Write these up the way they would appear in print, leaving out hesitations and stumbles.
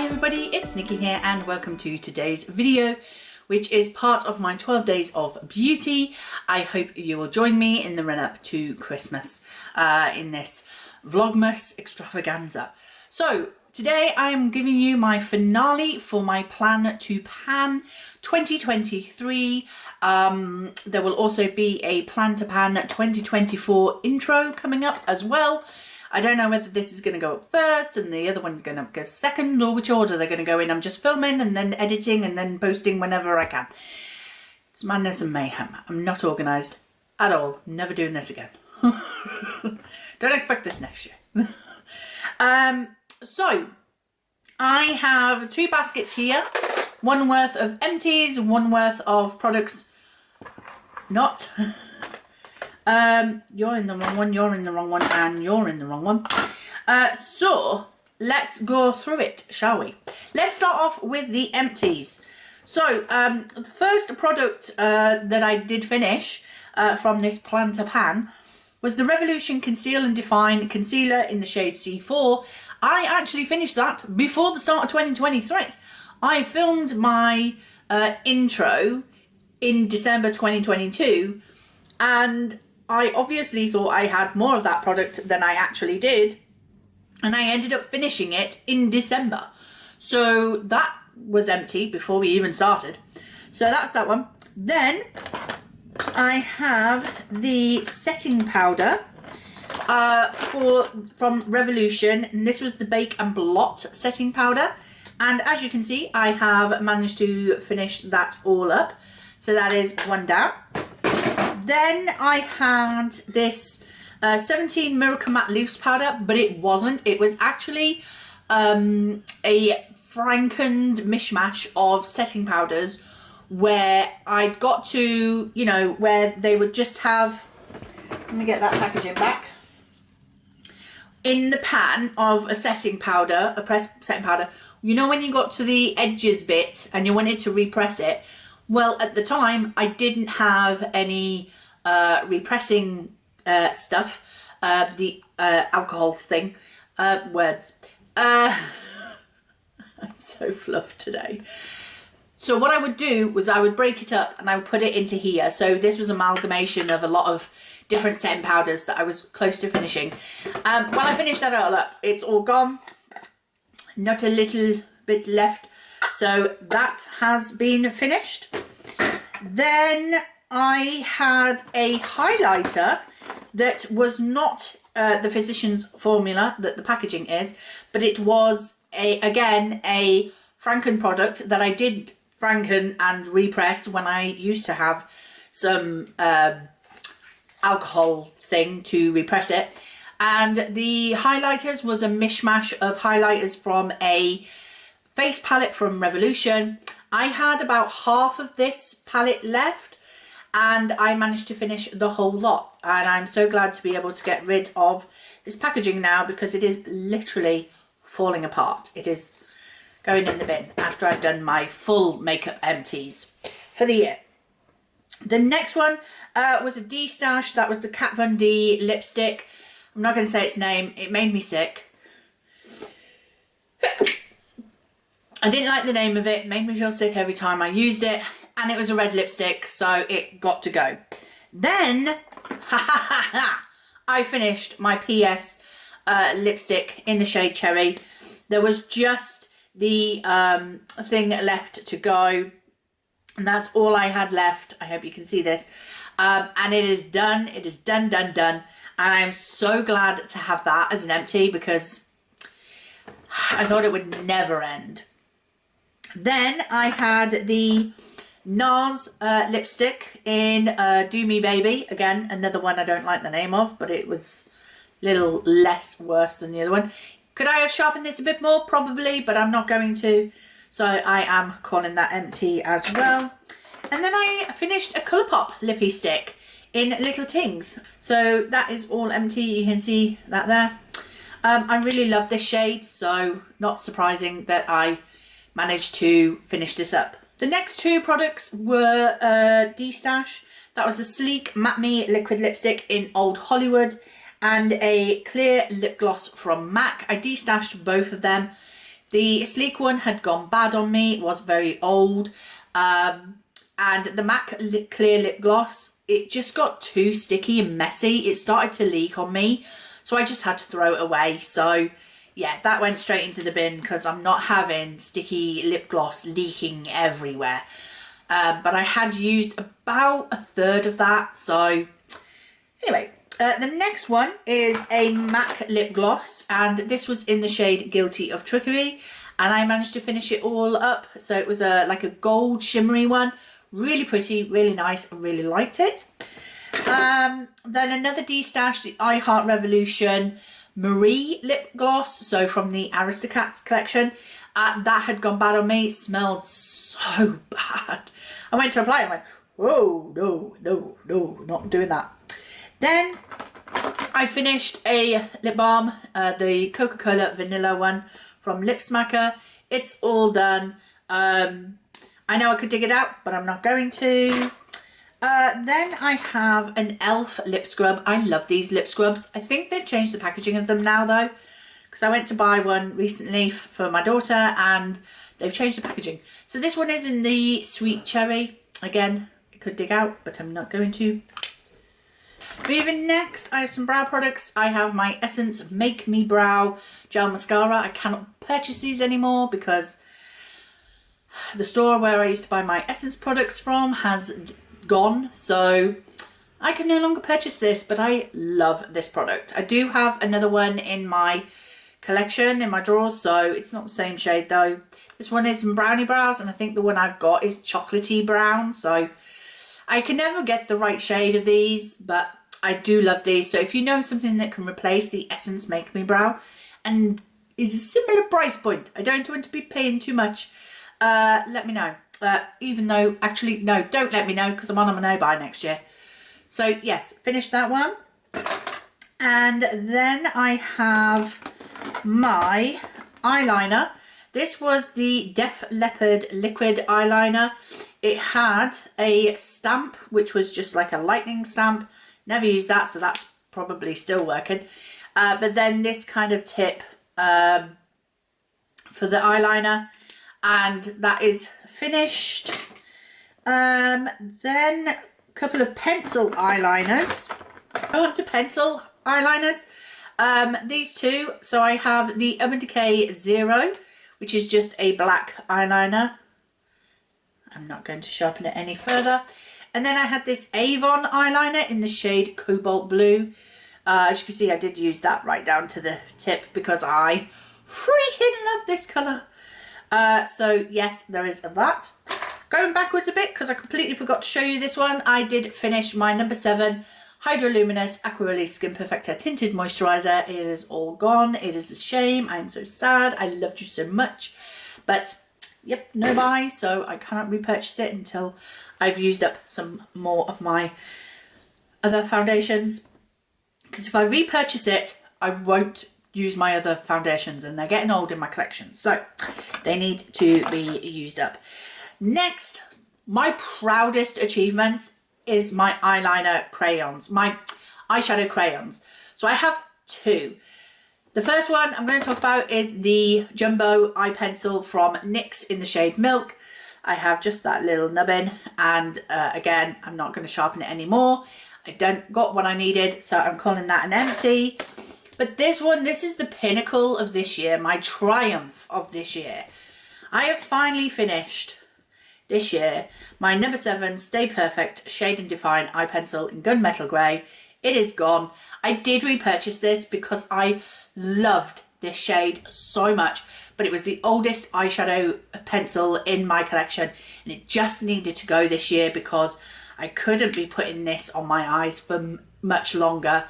Hi everybody, it's Nikki here and welcome to today's video, which is part of my 12 days of beauty. I hope you will join me in the run up to Christmas in this Vlogmas extravaganza. So today I am giving you my finale for my Plan to Pan 2023. There will also be a Plan to Pan 2024 intro coming up as well. I don't know whether this is going to go up first and the other one's going to go second, or which order they're going to go in. I'm just filming and then editing and then posting whenever I can. It's madness and mayhem. I'm not organised at all. Never doing this again. Don't expect this next year. So I have two baskets here. One worth of empties, one worth of products. Not... you're in the wrong one, you're in the wrong one, and you're in the wrong one. So let's go through it, shall we? Let's start off with the empties. So the first product that I did finish from this Plan to Pan was the Revolution Conceal and Define Concealer in the shade C4. I actually finished that before the start of 2023. I filmed my intro in December 2022, and I obviously thought I had more of that product than I actually did, and I ended up finishing it in December. So that was empty before we even started. So that's that one. Then I have the setting powder from Revolution, and this was the Bake and Blot setting powder. And as you can see, I have managed to finish that all up. So that is one down. Then I had this 17 Miracle Matte Loose Powder, but it wasn't. It was actually a frankened mishmash of setting powders where I got to, you know, where they would just have, let me get that packaging back. In the pan of a setting powder, a pressed setting powder, you know when you got to the edges bit and you wanted to repress it, well, at the time, I didn't have any repressing stuff, the alcohol thing, words. I'm so fluffed today. So what I would do was I would break it up and I would put it into here. So this was amalgamation of a lot of different setting powders that I was close to finishing. When I finished that all up, it's all gone. Not a little bit left. So that has been finished. Then I had a highlighter that was not the Physicians Formula that the packaging is, but it was again a Franken product that I did Franken and repress when I used to have some alcohol thing to repress it. And the highlighters was a mishmash of highlighters from a face palette from Revolution. I had about half of this palette left and I managed to finish the whole lot, and I'm so glad to be able to get rid of this packaging now because it is literally falling apart. It is going in the bin after I've done my full Makeup Empties for the year. The next one was a D-Stash. That was the Kat Von D lipstick. I'm not going to say its name. It made me sick. I didn't like the name of it. It made me feel sick every time I used it. And it was a red lipstick, so it got to go. Then, I finished my PS lipstick in the shade Cherry. There was just the thing left to go. And that's all I had left. I hope you can see this. And it is done. It is done, done, done. And I'm so glad to have that as an empty because I thought it would never end. Then I had the NARS lipstick in Do Me Baby. Again, another one I don't like the name of, but it was a little less worse than the other one. Could I have sharpened this a bit more? Probably, but I'm not going to. So I am calling that empty as well. And then I finished a Colourpop lippy stick in Little Tings. So that is all empty. You can see that there. I really love this shade, so not surprising that I managed to finish this up. The next two products were D-Stash. That was a sleek Matte Me liquid lipstick in Old Hollywood and a clear lip gloss from MAC. I D-stashed both of them. The sleek one had gone bad on me, it was very old. And the MAC clear lip gloss, it just got too sticky and messy. It started to leak on me, so I just had to throw it away. So yeah, that went straight into the bin because I'm not having sticky lip gloss leaking everywhere. But I had used about a third of that. So anyway, the next one is a MAC lip gloss, and this was in the shade Guilty of Trickery, and I managed to finish it all up. So it was like a gold shimmery one, really pretty, really nice. I really liked it. Then another D-Stash, the I Heart Revolution Marie lip gloss, so from the Aristocats collection. That had gone bad on me. It smelled so bad. I went to apply it and went, whoa, no, no, no, not doing that. Then I finished a lip balm, the Coca-Cola vanilla one from Lip Smacker. It's all done. I know I could dig it out, but I'm not going to. Then I have an e.l.f. lip scrub. I love these lip scrubs. I think they've changed the packaging of them now though, because I went to buy one recently for my daughter and they've changed the packaging. So this one is in the sweet cherry. Again, I could dig out, but I'm not going to. Moving next, I have some brow products. I have my Essence Make Me Brow Gel Mascara. I cannot purchase these anymore because the store where I used to buy my Essence products from has gone, so I can no longer purchase this, but I love this product. I do have another one in my collection in my drawers, so it's not the same shade though. This one is in brownie brows, and I think the one I've got is chocolatey brown, so I can never get the right shade of these, but I do love these. So if you know something that can replace the Essence Make Me Brow and is a similar price point, I don't want to be paying too much, let me know. Even though, actually, no, don't let me know because I'm on a no-buy next year. So, yes, finish that one. And then I have my eyeliner. This was the Def Leppard liquid eyeliner. It had a stamp, which was just like a lightning stamp. Never used that, so that's probably still working. But then this kind of tip for the eyeliner. And that is finished. Then a couple of pencil eyeliners. I want to pencil eyeliners. These two. So I have the Urban Decay Zero, which is just a black eyeliner. I'm not going to sharpen it any further. And then I had this Avon eyeliner in the shade Cobalt Blue. As you can see, I did use that right down to the tip because I freaking love this colour. So yes, there is that. Going backwards a bit because I completely forgot to show you this one. I did finish my number 7 Hydroluminous Aqua Release Skin Perfector Tinted Moisturiser. It is all gone. It is a shame. I'm so sad. I loved you so much. But yep, no buy. So I cannot repurchase it until I've used up some more of my other foundations. Because if I repurchase it, I won't use my other foundations and they're getting old in my collection, so they need to be used up. Next, my proudest achievements is my eyeliner crayons, my eyeshadow crayons. So I have two. The first one I'm going to talk about is the Jumbo Eye Pencil from NYX in the shade Milk. I have just that little nubbin, and again, I'm not going to sharpen it anymore. I got what I needed, so I'm calling that an empty. But this one, this is the pinnacle of this year, my triumph of this year. I have finally finished this year my number 7 Stay Perfect Shade and Define Eye Pencil in Gunmetal Grey. It is gone. I did repurchase this because I loved this shade so much, but it was the oldest eyeshadow pencil in my collection and it just needed to go this year because I couldn't be putting this on my eyes for much longer.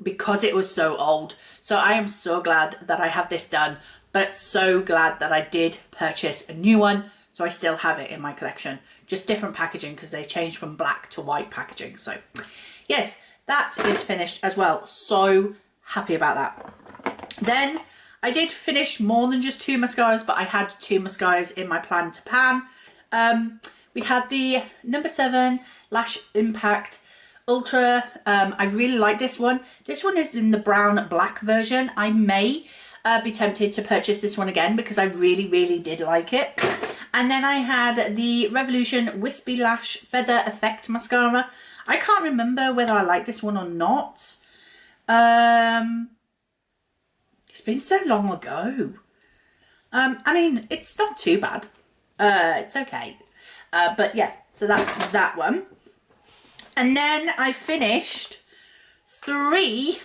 Because it was so old. So I am so glad that I have this done, but so glad that I did purchase a new one, so I still have it in my collection. Just different packaging because they changed from black to white packaging. So yes, that is finished as well. So happy about that. Then I did finish more than just 2 mascaras, but I had 2 mascaras in my plan to pan. We had the number 7 Lash Impact Ultra. I really like this one. This one is in the brown black version. I may be tempted to purchase this one again because I really, really did like it. And then I had the Revolution Wispy Lash Feather Effect Mascara. I can't remember whether I like this one or not. It's been so long ago. I mean, it's not too bad. It's okay. But yeah, so that's that one. And then I finished three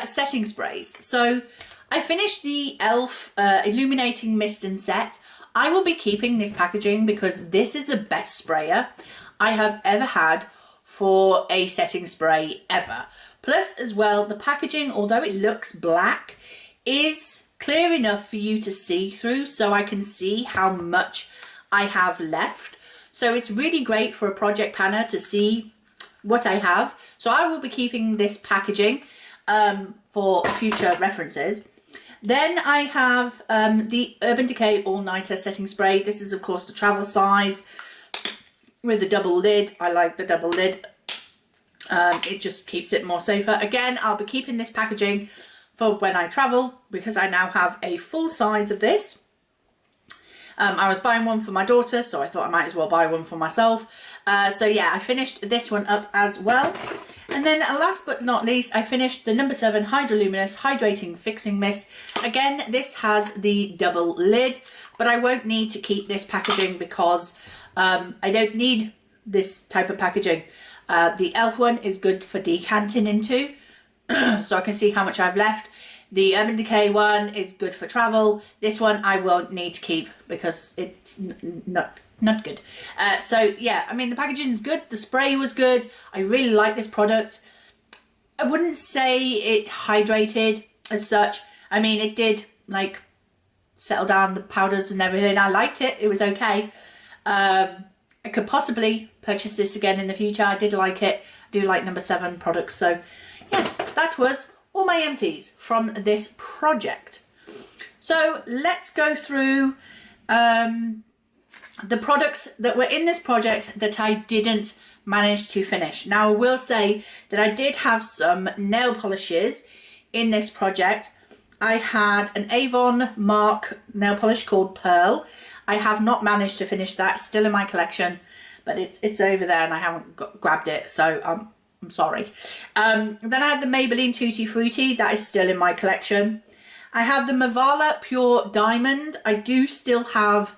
setting sprays. So I finished the e.l.f. Illuminating Mist and Set. I will be keeping this packaging because this is the best sprayer I have ever had for a setting spray ever. Plus as well, the packaging, although it looks black, is clear enough for you to see through, so I can see how much I have left. So it's really great for a project planner to see what I have. So I will be keeping this packaging for future references. Then I have the Urban Decay All Nighter Setting Spray. This is of course the travel size with a double lid. I like the double lid. It just keeps it more safer. Again, I'll be keeping this packaging for when I travel because I now have a full size of this. I was buying one for my daughter, so I thought I might as well buy one for myself. So yeah, I finished this one up as well. And then last but not least, I finished the number 7 Hydroluminous Hydrating Fixing Mist. Again, this has the double lid, but I won't need to keep this packaging because I don't need this type of packaging. The e.l.f. one is good for decanting into, so I can see how much I've left. The Urban Decay one is good for travel. This one I won't need to keep because it's not good. So yeah, I mean the packaging is good. The spray was good. I really like this product. I wouldn't say it hydrated as such. I mean it did like settle down the powders and everything. I liked it. It was okay. I could possibly purchase this again in the future. I did like it. I do like number 7 products. So yes, that was all my empties from this project. So let's go through the products that were in this project that I didn't manage to finish. Now I will say that I did have some nail polishes in this project. I had an Avon Mark nail polish called Pearl. I have not managed to finish that. It's still in my collection, but it's over there and I haven't grabbed it, so I'm sorry. Then I had the Maybelline Tutti Frutti. That is still in my collection. I have the Mavala Pure Diamond. I do still have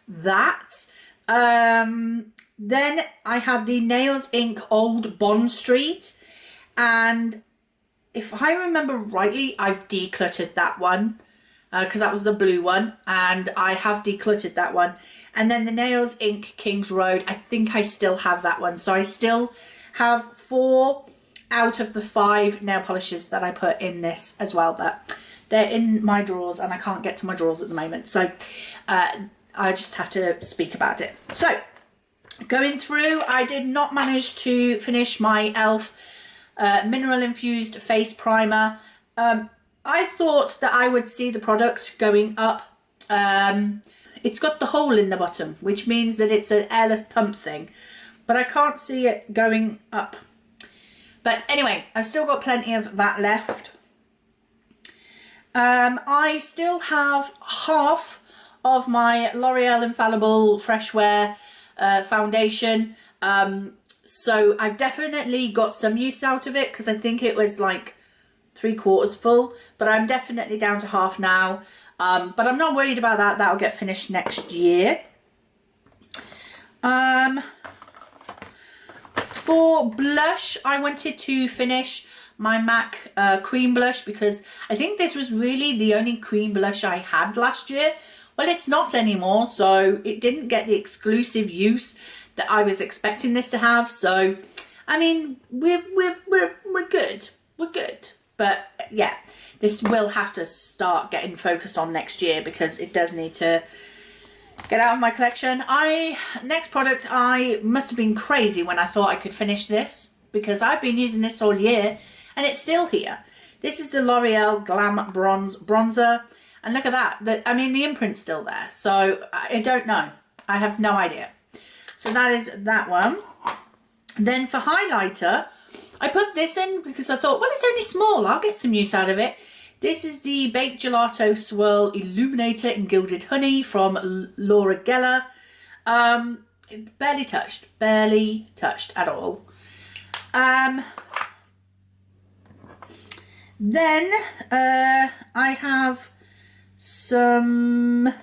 that. Then I have the Nails Inc Old Bond Street, and if I remember rightly, I've decluttered that one because that was the blue one, and I have decluttered that one. And then the Nails Inc Kings Road, I think I still have that one. So I still have 4 out of the 5 nail polishes that I put in this as well, but they're in my drawers and I can't get to my drawers at the moment, so I just have to speak about it. So going through, I did not manage to finish my e.l.f. Mineral Infused Face Primer. I thought that I would see the product going up. It's got the hole in the bottom, which means that it's an airless pump thing, but I can't see it going up. But anyway, I've still got plenty of that left. I still have half of my L'Oreal Infallible Fresh Wear foundation. So I've definitely got some use out of it because I think it was like 3/4 full, but I'm definitely down to half now. But I'm not worried about that. That'll get finished next year. For blush, I wanted to finish my MAC cream blush because I think this was really the only cream blush I had last year. Well, it's not anymore, so it didn't get the exclusive use that I was expecting this to have. So, I mean, we're good. We're good. But yeah, this will have to start getting focused on next year because it does need to get out of my collection. Next product, I must have been crazy when I thought I could finish this because I've been using this all year and it's still here. This is the L'Oreal Glam Bronze Bronzer. And look at that. I mean, the imprint's still there. So I don't know. I have no idea. So that is that one. Then for highlighter, I put this in because I thought, well, it's only small. I'll get some use out of it. This is the Baked Gelato Swirl Illuminator in Gilded Honey from Laura Geller. Barely touched at all. Then I have some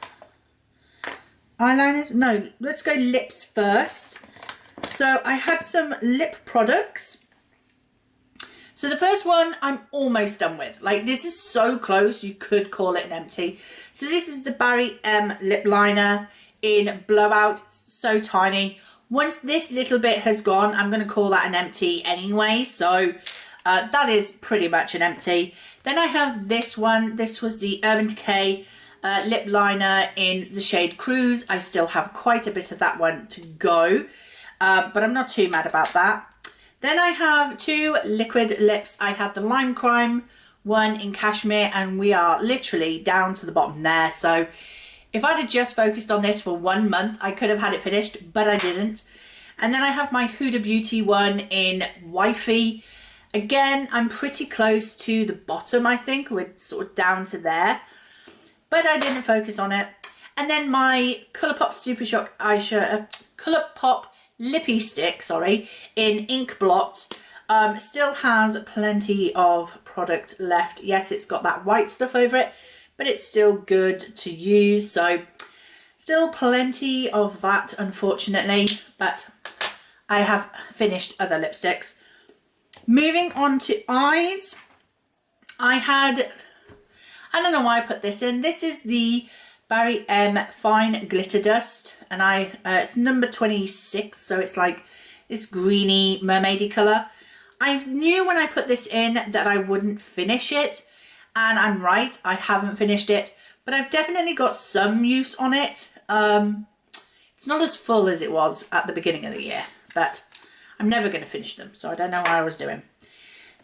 eyeliners. No, let's go lips first. So I had some lip products. So the first one I'm almost done with. Like, this is so close, you could call it an empty. So this is the Barry M lip liner in Blowout. It's so tiny. Once this little bit has gone, I'm going to call that an empty anyway. So that is pretty much an empty. Then I have this one. This was the Urban Decay lip liner in the shade Cruise. I still have quite a bit of that one to go, but I'm not too mad about that. Then I have two liquid lips. I had the Lime Crime one in Cashmere, and we are literally down to the bottom there. So if I'd have just focused on this for 1 month, I could have had it finished, but I didn't. And then I have my Huda Beauty one in Wifey. Again, I'm pretty close to the bottom, I think. We're sort of down to there, but I didn't focus on it. And then my Colourpop Super Shock eyeshadow, Colourpop Lippy Stick, sorry, in Ink Blot. Still has plenty of product left. Yes, it's got that white stuff over it, but it's still good to use. So still plenty of that, unfortunately, but I have finished other lipsticks. Moving on to eyes, I don't know why I put this in. This is the Barry M Fine Glitter Dust, and it's number 26, so it's like this greeny mermaidy colour. I knew when I put this in that I wouldn't finish it, and I'm right, I haven't finished it, but I've definitely got some use on it. It's not as full as it was at the beginning of the year, but I'm never going to finish them, so I don't know what I was doing.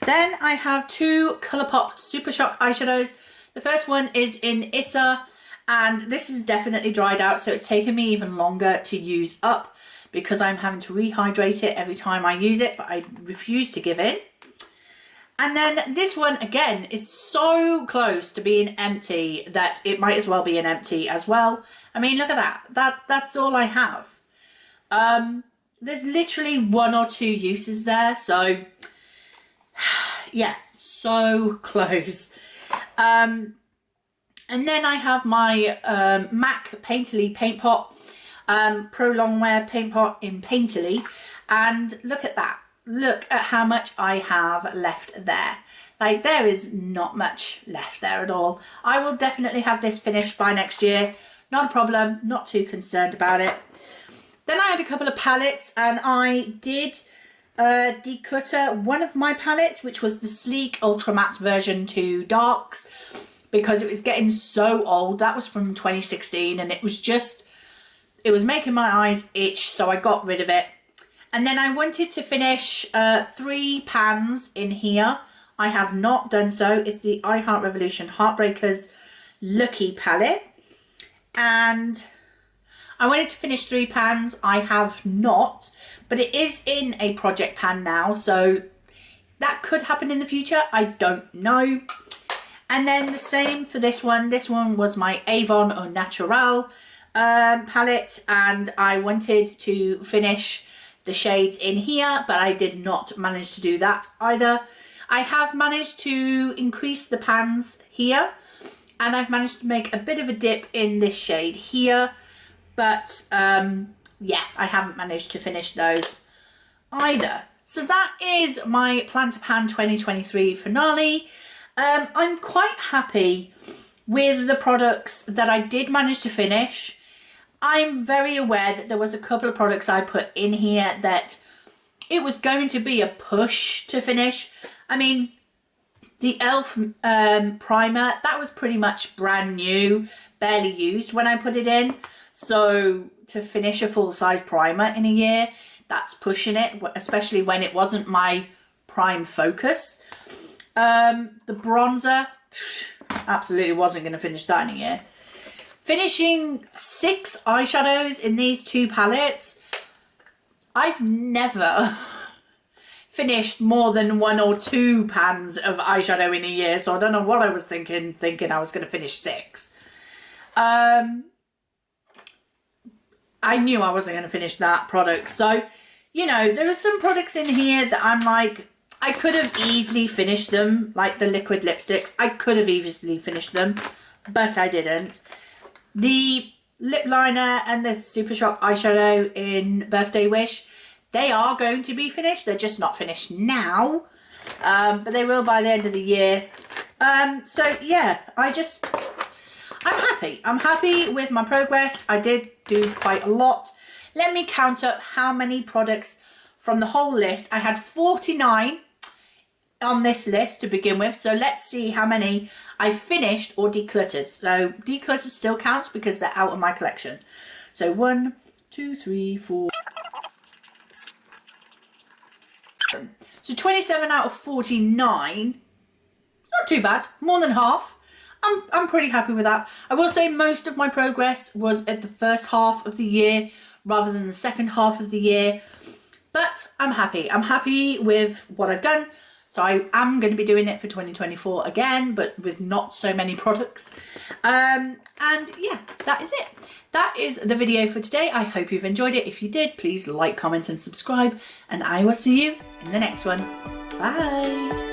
Then I have two Colourpop Super Shock eyeshadows. The first one is in Issa, and this is definitely dried out, so it's taken me even longer to use up because I'm having to rehydrate it every time I use it, but I refuse to give in. And then this one, again, is so close to being empty that it might as well be an empty as well. I mean, look at that. That's all I have. There's literally 1 or 2 uses there, so yeah, so close. And then I have my MAC Painterly Paint Pot, Pro Longwear Paint Pot in Painterly, and look at that. Look at how much I have left there. Like, there is not much left there at all. I will definitely have this finished by next year. Not a problem, not too concerned about it. Then I had a couple of palettes, and I did declutter one of my palettes, which was the Sleek Ultra Matte version 2 Darks, because it was getting so old. That was from 2016, and it was making my eyes itch, so I got rid of it. And then I wanted to finish 3 pans in here. I have not done so. It's the I Heart Revolution Heartbreakers Lucky palette, and I wanted to finish 3 pans. I have not, but it is in a project pan now, so that could happen in the future. I don't know. And then the same for this one. This one was my Avon Au Naturel palette, and I wanted to finish the shades in here, but I did not manage to do that either. I have managed to increase the pans here, and I've managed to make a bit of a dip in this shade here, but yeah, I haven't managed to finish those either. So that is my Plan to Pan 2023 finale. I'm quite happy with the products that I did manage to finish. I'm very aware that there was a couple of products I put in here that it was going to be a push to finish. I mean, the e.l.f. primer, that was pretty much brand new, barely used when I put it in. So to finish a full-size primer in a year, that's pushing it, especially when it wasn't my prime focus. The bronzer, absolutely wasn't going to finish that in a year. Finishing 6 eyeshadows in these 2 palettes, I've never finished more than 1 or 2 pans of eyeshadow in a year, so I don't know what I was thinking I was going to finish 6. I knew I wasn't going to finish that product. So, you know, there are some products in here that I'm like, I could have easily finished them, like the liquid lipsticks. I could have easily finished them, but I didn't. The lip liner and the Super Shock eyeshadow in Birthday Wish, they are going to be finished. They're just not finished now, but they will by the end of the year. So yeah, I'm happy. I'm happy with my progress. I did do quite a lot. Let me count up how many products from the whole list. I had 49 on this list to begin with. So let's see how many I finished or decluttered. So decluttered still counts because they're out of my collection. So 1, 2, 3, 4. So 27 out of 49. Not too bad. More than half. I'm pretty happy with that. I will say most of my progress was at the first half of the year rather than the second half of the year. But I'm happy. I'm happy with what I've done. So I am going to be doing it for 2024 again, but with not so many products. And yeah, that is it. That is the video for today. I hope you've enjoyed it. If you did, please like, comment and subscribe. And I will see you in the next one. Bye.